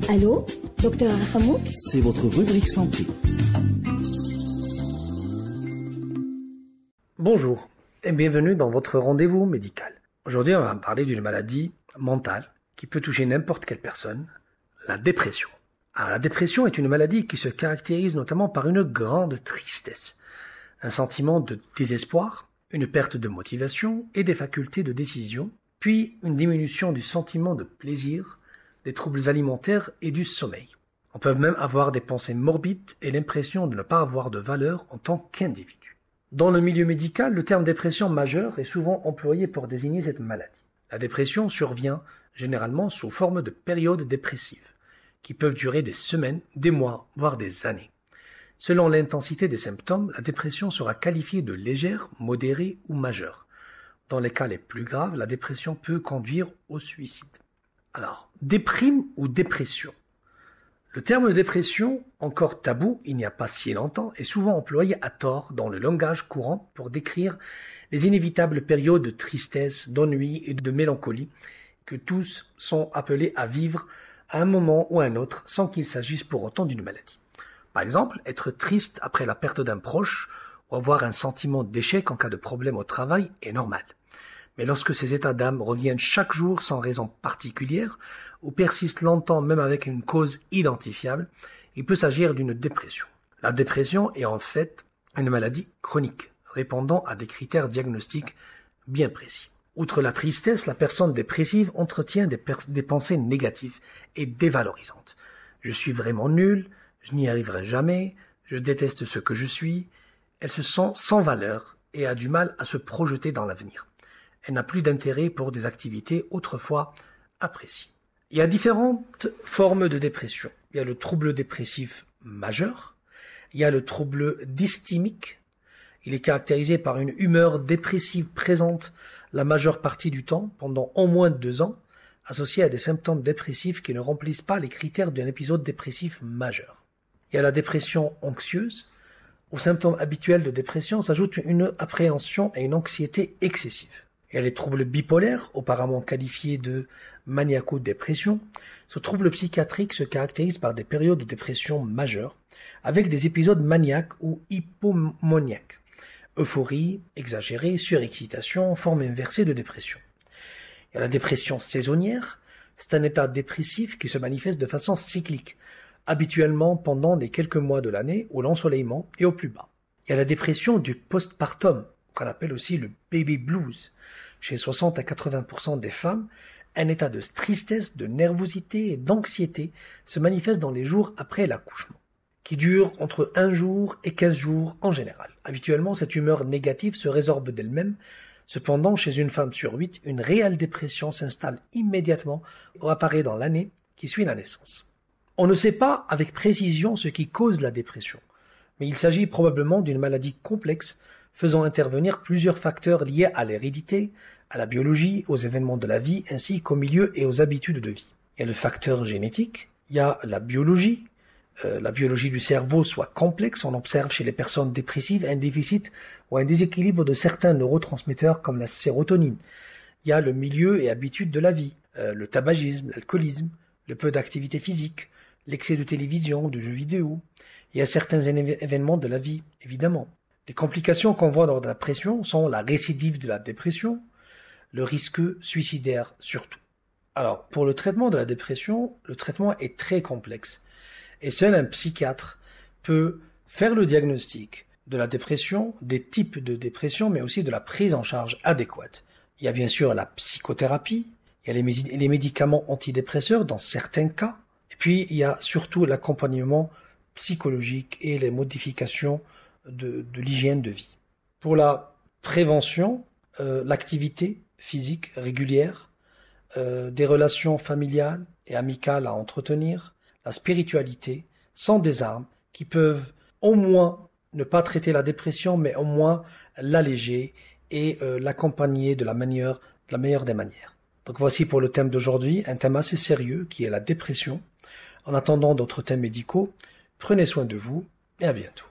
Allô, docteur Hamouk? C'est votre rubrique santé. Bonjour et bienvenue dans votre rendez-vous médical. Aujourd'hui, on va parler d'une maladie mentale qui peut toucher n'importe quelle personne, la dépression. Alors, la dépression est une maladie qui se caractérise notamment par une grande tristesse, un sentiment de désespoir, une perte de motivation et des facultés de décision, puis une diminution du sentiment de plaisir, des troubles alimentaires et du sommeil. On peut même avoir des pensées morbides et l'impression de ne pas avoir de valeur en tant qu'individu. Dans le milieu médical, le terme dépression majeure est souvent employé pour désigner cette maladie. La dépression survient généralement sous forme de périodes dépressives, qui peuvent durer des semaines, des mois, voire des années. Selon l'intensité des symptômes, la dépression sera qualifiée de légère, modérée ou majeure. Dans les cas les plus graves, la dépression peut conduire au suicide. Alors, déprime ou dépression? Le terme de dépression, encore tabou il n'y a pas si longtemps, est souvent employé à tort dans le langage courant pour décrire les inévitables périodes de tristesse, d'ennui et de mélancolie que tous sont appelés à vivre à un moment ou à un autre sans qu'il s'agisse pour autant d'une maladie. Par exemple, être triste après la perte d'un proche ou avoir un sentiment d'échec en cas de problème au travail est normal. Mais lorsque ces états d'âme reviennent chaque jour sans raison particulière ou persistent longtemps même avec une cause identifiable, il peut s'agir d'une dépression. La dépression est en fait une maladie chronique, répondant à des critères diagnostiques bien précis. Outre la tristesse, la personne dépressive entretient des pensées négatives et dévalorisantes. Je suis vraiment nul, je n'y arriverai jamais, je déteste ce que je suis. Elle se sent sans valeur et a du mal à se projeter dans l'avenir. Elle n'a plus d'intérêt pour des activités autrefois appréciées. Il y a différentes formes de dépression. Il y a le trouble dépressif majeur, il y a le trouble dysthymique. Il est caractérisé par une humeur dépressive présente la majeure partie du temps, pendant au moins 2 ans, associée à des symptômes dépressifs qui ne remplissent pas les critères d'un épisode dépressif majeur. Il y a la dépression anxieuse. Aux symptômes habituels de dépression s'ajoute une appréhension et une anxiété excessive. Il y a les troubles bipolaires, auparavant qualifiés de maniaco-dépression. Ce trouble psychiatrique se caractérise par des périodes de dépression majeure, avec des épisodes maniaques ou hypomoniaques. Euphorie, exagérée, surexcitation, forme inversée de dépression. Il y a la dépression saisonnière. C'est un état dépressif qui se manifeste de façon cyclique, habituellement pendant les quelques mois de l'année où l'ensoleillement est au plus bas. Il y a la dépression du postpartum, qu'on appelle aussi le baby blues. Chez 60 à 80% des femmes, un état de tristesse, de nervosité et d'anxiété se manifeste dans les jours après l'accouchement, qui dure entre 1 jour et 15 jours en général. Habituellement, cette humeur négative se résorbe d'elle-même. Cependant, chez une femme sur 8, une réelle dépression s'installe immédiatement ou apparaît dans l'année qui suit la naissance. On ne sait pas avec précision ce qui cause la dépression, mais il s'agit probablement d'une maladie complexe faisant intervenir plusieurs facteurs liés à l'hérédité, à la biologie, aux événements de la vie, ainsi qu'au milieu et aux habitudes de vie. Il y a le facteur génétique, il y a la biologie du cerveau soit complexe, on observe chez les personnes dépressives un déficit ou un déséquilibre de certains neurotransmetteurs comme la sérotonine. Il y a le milieu et habitudes de la vie, le tabagisme, l'alcoolisme, le peu d'activité physique, l'excès de télévision, de jeux vidéo. Il y a certains événements de la vie, évidemment. Les complications qu'on voit dans la dépression sont la récidive de la dépression, le risque suicidaire surtout. Alors, pour le traitement de la dépression, le traitement est très complexe. Et seul un psychiatre peut faire le diagnostic de la dépression, des types de dépression, mais aussi de la prise en charge adéquate. Il y a bien sûr la psychothérapie, il y a les médicaments antidépresseurs dans certains cas, et puis il y a surtout l'accompagnement psychologique et les modifications de l'hygiène de vie. Pour la prévention, l'activité physique régulière, des relations familiales et amicales à entretenir, la spiritualité sont des armes qui peuvent au moins ne pas traiter la dépression, mais au moins l'alléger et l'accompagner de la meilleure des manières. Donc voici pour le thème d'aujourd'hui, un thème assez sérieux qui est la dépression. En attendant d'autres thèmes médicaux, prenez soin de vous et à bientôt.